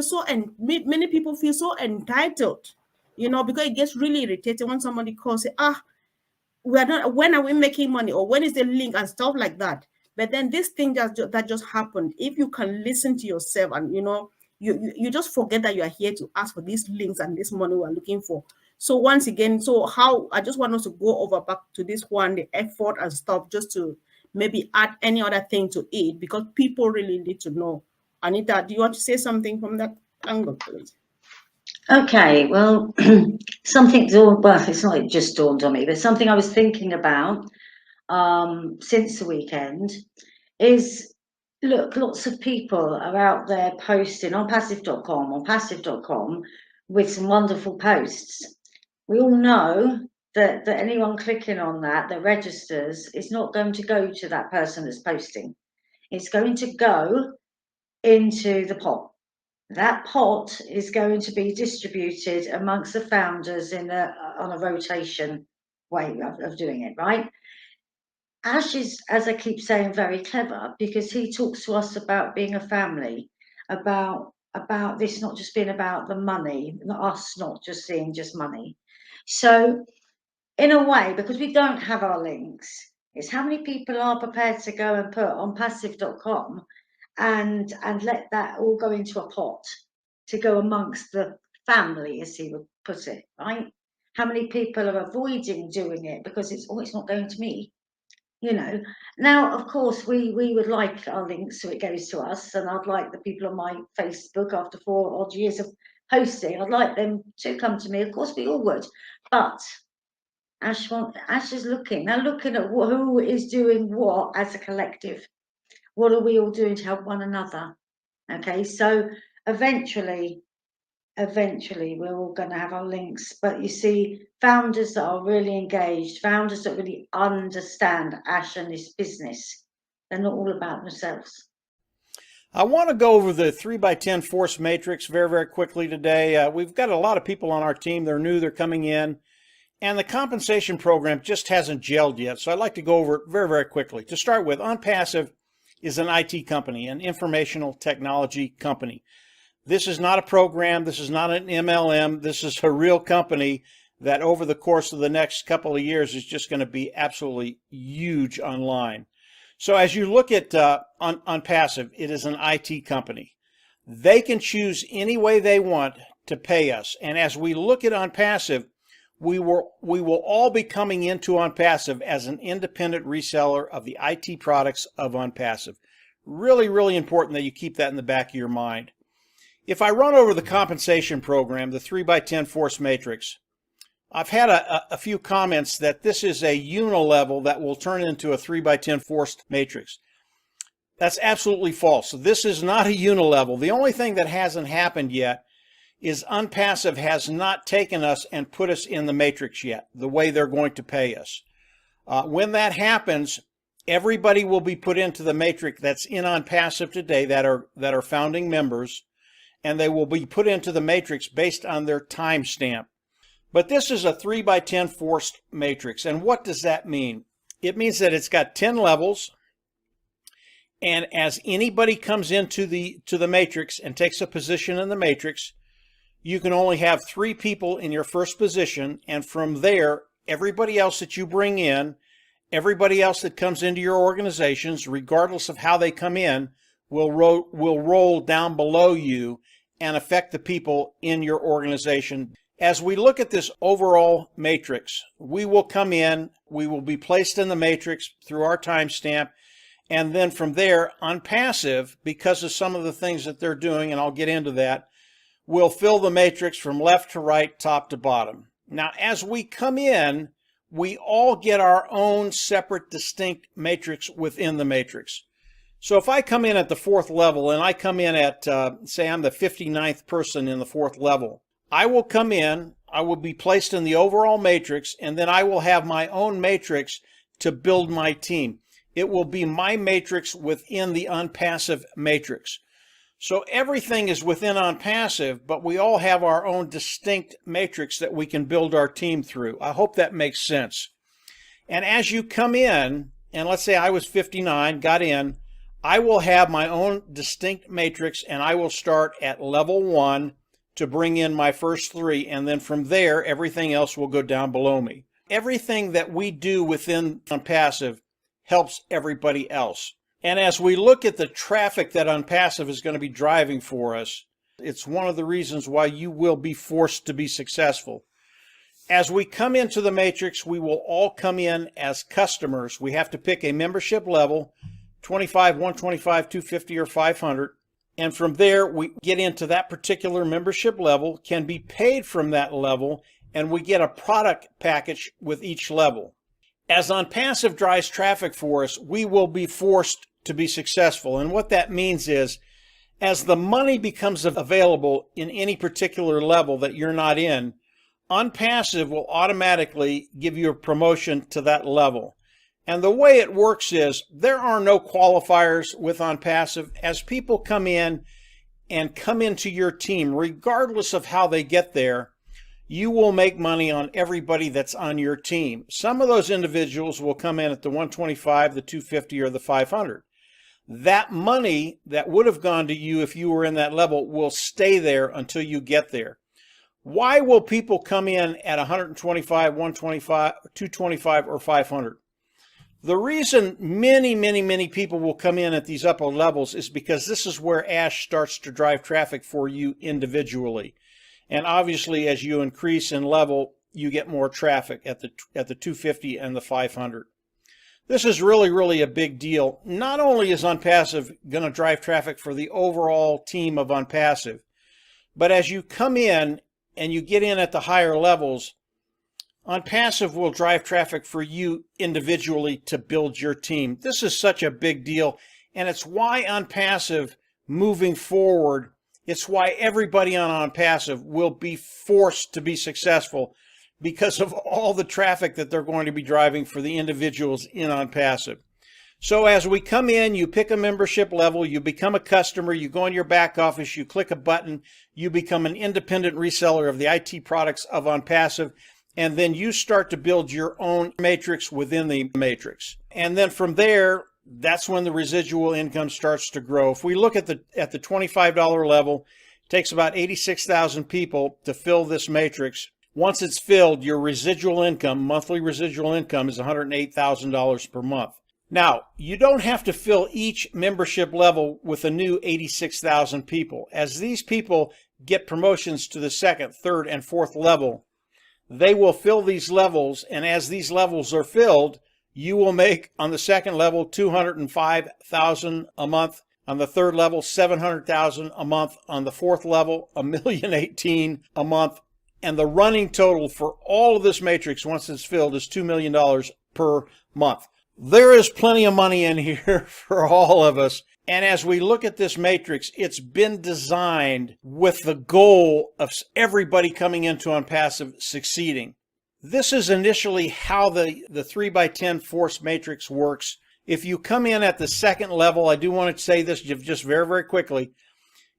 so, and many people feel so entitled, because it gets really irritating when somebody calls, say, we are not, when are we making money, or when is the link, and stuff like that. But then this thing that just happened, if you can listen to yourself, and you just forget that you are here to ask for these links and this money we're looking for. So once again, so how I just want us to go over back to this one, the effort and stuff, just to maybe add any other thing to it, because people really need to know. Anita, do you want to say something from that angle, please? Okay, well, something it's not just dawned on me, but something I was thinking about since the weekend is, look, lots of people are out there posting on passive.com with some wonderful posts. We all know that anyone clicking on that registers is not going to go to that person that's posting. It's going to go into the pot. That pot is going to be distributed amongst the founders on a rotation way of doing it, right? Ash is, as I keep saying, very clever, because he talks to us about being a family, about this not just being about the money, us not just seeing just money. So in a way, because we don't have our links, it's how many people are prepared to go and put on passive.com and let that all go into a pot to go amongst the family, as he would put it, right? How many people are avoiding doing it because it's not going to me, Now, of course, we would like our links so it goes to us, and I'd like the people on my Facebook, after 4 odd years of posting, I'd like them to come to me. Of course, we all would, but Ash is looking at who is doing what as a collective. What are we all doing to help one another? Okay, so eventually we're all going to have our links, but you see, founders that are really engaged, founders that really understand Ash and this business, they're not all about themselves. I want to go over the 3x10 force matrix very, very quickly today. We've got a lot of people on our team. They're new, they're coming in, and the compensation program just hasn't gelled yet. So I'd like to go over it very, very quickly. To start with, Onpassive is an IT company, an informational technology company. This is not a program. This is not an MLM. This is a real company that over the course of the next couple of years is just going to be absolutely huge online. So as you look at Onpassive, it is an IT company. They can choose any way they want to pay us. And as we look at Onpassive, we will all be coming into Onpassive as an independent reseller of the IT products of Onpassive. Really, really important that you keep that in the back of your mind. If I run over the compensation program, the 3x10 force matrix, I've had a few comments that this is a unilevel that will turn into a 3x10 forced matrix. That's absolutely false. So this is not a unilevel. The only thing that hasn't happened yet is Onpassive has not taken us and put us in the matrix yet, the way they're going to pay us. When that happens, everybody will be put into the matrix that's in Onpassive today that are founding members, and they will be put into the matrix based on their timestamp. But this is a 3x10 forced matrix. And what does that mean? It means that it's got 10 levels. And as anybody comes into the matrix and takes a position in the matrix, you can only have 3 people in your first position. And from there, everybody else that you bring in, everybody else that comes into your organizations, regardless of how they come in, will roll down below you and affect the people in your organization. As we look at this overall matrix, we will come in, we will be placed in the matrix through our timestamp, and then from there, Onpassive, because of some of the things that they're doing, and I'll get into that, will fill the matrix from left to right, top to bottom. Now, as we come in, we all get our own separate, distinct matrix within the matrix. So if I come in at the 4th level, and I come in at, say I'm the 59th person in the 4th level, I will come in, I will be placed in the overall matrix, and then I will have my own matrix to build my team. It will be my matrix within the Onpassive matrix. So everything is within Onpassive, but we all have our own distinct matrix that we can build our team through. I hope that makes sense. And as you come in, and let's say I was 59, got in, I will have my own distinct matrix, and I will start at level 1 to bring in my first 3, and then from there, everything else will go down below me. Everything that we do within Onpassive helps everybody else. And as we look at the traffic that Onpassive is going to be driving for us, it's one of the reasons why you will be forced to be successful. As we come into the matrix, we will all come in as customers. We have to pick a membership level, 25, 125, 250, or 500. And from there, we get into that particular membership level, can be paid from that level, and we get a product package with each level. As Onpassive drives traffic for us, we will be forced to be successful. And what that means is, as the money becomes available in any particular level that you're not in, Onpassive will automatically give you a promotion to that level. And the way it works is there are no qualifiers with Onpassive. As people come in and come into your team, regardless of how they get there, you will make money on everybody that's on your team. Some of those individuals will come in at the 125, the 250, or the 500. That money that would have gone to you if you were in that level will stay there until you get there. Why will people come in at 125, 125, 225, or 500? The reason many people will come in at these upper levels is because this is where Ash starts to drive traffic for you individually. And obviously, as you increase in level, you get more traffic at the 250 and the 500. This is really a big deal. Not only is Onpassive going to drive traffic for the overall team of Onpassive, but as you come in and you get in at the higher levels, Onpassive will drive traffic for you individually to build your team. This is such a big deal, and it's why Onpassive moving forward, it's why everybody on Onpassive will be forced to be successful because of all the traffic that they're going to be driving for the individuals in Onpassive. So as we come in, you pick a membership level, you become a customer, you go in your back office, you click a button, you become an independent reseller of the IT products of Onpassive, and then you start to build your own matrix within the matrix. And then from there, that's when the residual income starts to grow. If we look at the $25 level, it takes about 86,000 people to fill this matrix. Once it's filled, your residual income, monthly residual income, is $108,000 per month. Now, you don't have to fill each membership level with a new 86,000 people. As these people get promotions to the second, third, and fourth level, they will fill these levels, and as these levels are filled, you will make on the second level $205,000 a month, on the third level $700,000 a month, on the fourth level $1,018,000 a month, and the running total for all of this matrix once it's filled is $2 million per month. There is plenty of money in here for all of us. And as we look at this matrix, it's been designed with the goal of everybody coming into Onpassive succeeding. This is initially how the 3x10 force matrix works. If you come in at the second level, I do want to say this just very quickly.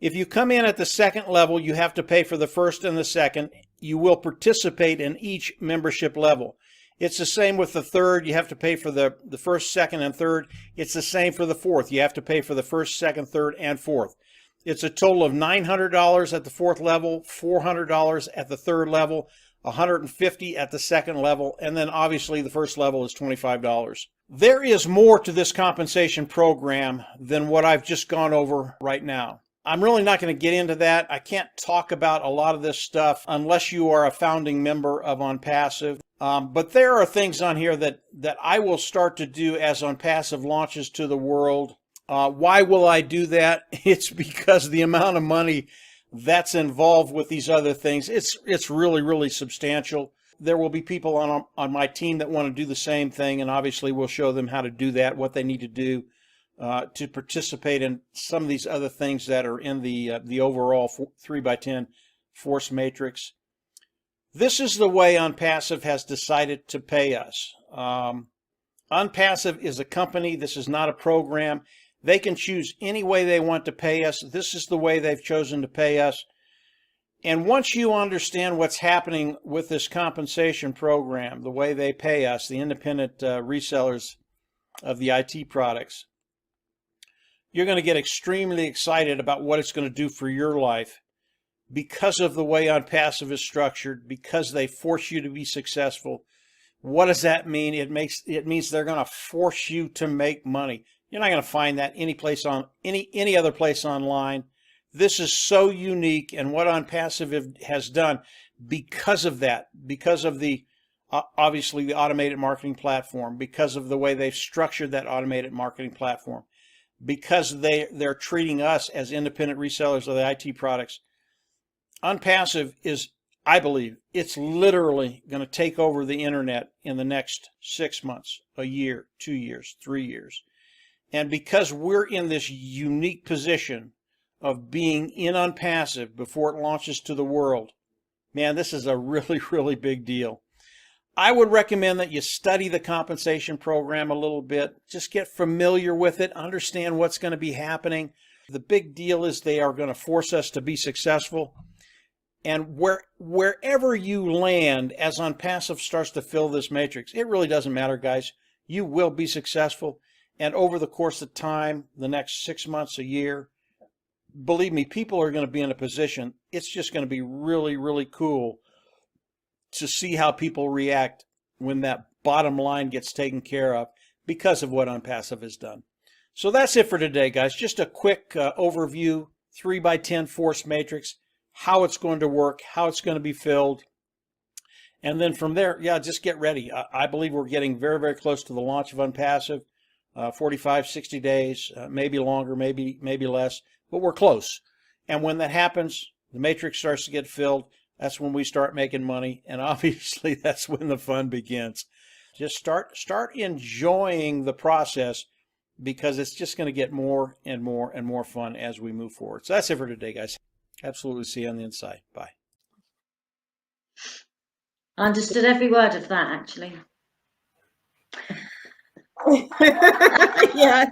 If you come in at the second level, you have to pay for the first and the second. You will participate in each membership level. It's the same with the third. You have to pay for the first, second, and third. It's the same for the fourth. You have to pay for the first, second, third, and fourth. It's a total of $900 at the fourth level, $400 at the third level, $150 at the second level, and then obviously the first level is $25. There is more to this compensation program than what I've just gone over right now. I'm really not going to get into that. I can't talk about a lot of this stuff unless you are a founding member of Onpassive. But there are things on here that I will start to do as Onpassive launches to the world. Why will I do that? It's because the amount of money that's involved with these other things, it's really substantial. There will be people on my team that want to do the same thing, and obviously we'll show them how to do that, what they need to do to participate in some of these other things that are in the overall 3x10 force matrix. This is the way Onpassive has decided to pay us. Onpassive is a company. This is not a program. They can choose any way they want to pay us. This is the way they've chosen to pay us. And once you understand what's happening with this compensation program, the way they pay us, the independent resellers of the IT products, you're going to get extremely excited about what it's going to do for your life because of the way Onpassive is structured, because they force you to be successful. What does that mean? It means they're going to force you to make money. You're not going to find that any other place online. This is so unique, and what Onpassive has done because of that, because of the obviously the automated marketing platform, because of the way they've structured that automated marketing platform, because they're treating us as independent resellers of the IT products. Onpassive is, I believe, it's literally going to take over the internet in the next 6 months, a year, 2 years, 3 years. And because we're in this unique position of being in Onpassive before it launches to the world, man, this is a really, really big deal. I would recommend that you study the compensation program a little bit. Just get familiar with it, understand what's going to be happening. The big deal is they are going to force us to be successful. And wherever you land as Onpassive starts to fill this matrix, it really doesn't matter, guys. You will be successful. And over the course of time, the next 6 months, a year, believe me, people are going to be in a position. It's just going to be really, really cool to see how people react when that bottom line gets taken care of because of what Onpassive has done. So that's it for today, guys. Just a quick overview, 3x10 force matrix, how it's going to work, how it's going to be filled. And then from there, yeah, just get ready. I believe we're getting very, very close to the launch of Onpassive, 45, 60 days, maybe longer, maybe less, but we're close. And when that happens, the matrix starts to get filled. That's when we start making money, and obviously that's when the fun begins. Just start enjoying the process, because it's just going to get more and more and more fun as we move forward. So that's it for today, guys. Absolutely. See you on the inside. Bye. I understood every word of that, actually. Yeah.